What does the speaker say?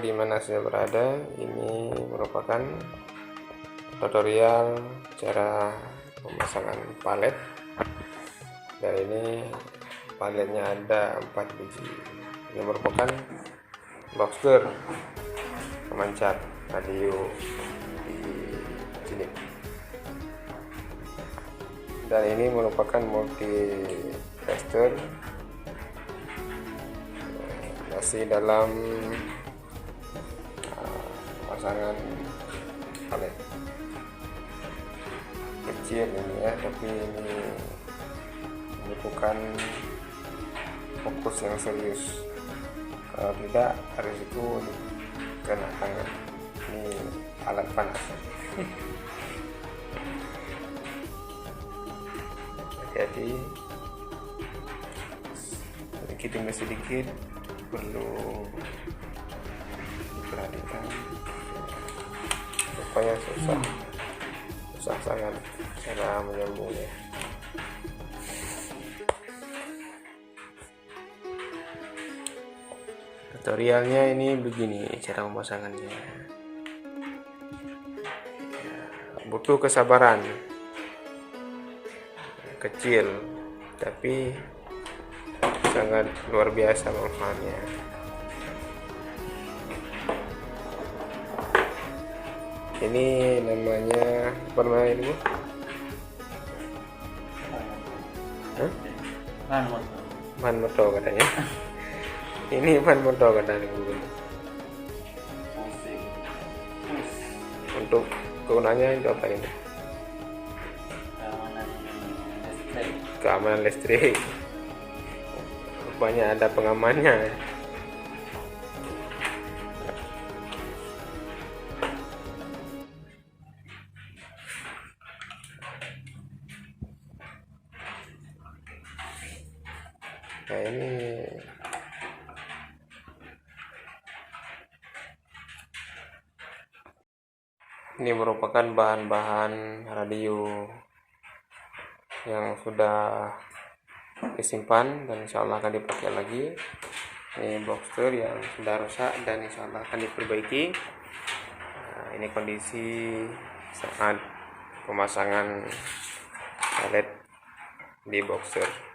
di mana saya berada. Ini merupakan tutorial cara pemasangan palet. Dan ini paletnya ada 4 biji. Ini merupakan boxer pemancar radio di sini. Dan ini merupakan multi tester, masih dalam pemasangan palet kecil ini ya, tapi ini membutuhkan fokus yang serius. Kalau tidak, risiko kena tangan. Ini alat panas. Jadi sedikit demi sedikit perlu diperhatikan supaya susah sangat cara menyambungnya. Tutorialnya ini begini cara pemasangannya. Butuh kesabaran, kecil tapi sangat luar biasa manfaatnya. Ini namanya apa namanya ini, Bu? Bahan motor katanya. Ini bahan motor katanya, Bu. Untuk kegunaannya itu apa ini? Keamanan listrik. Rupanya ada pengamannya. Nah, ini merupakan bahan-bahan radio yang sudah disimpan dan insya Allah akan dipakai lagi. Ini boxer yang sudah rusak dan insya Allah akan diperbaiki. Nah, ini kondisi saat pemasangan palet di boxer.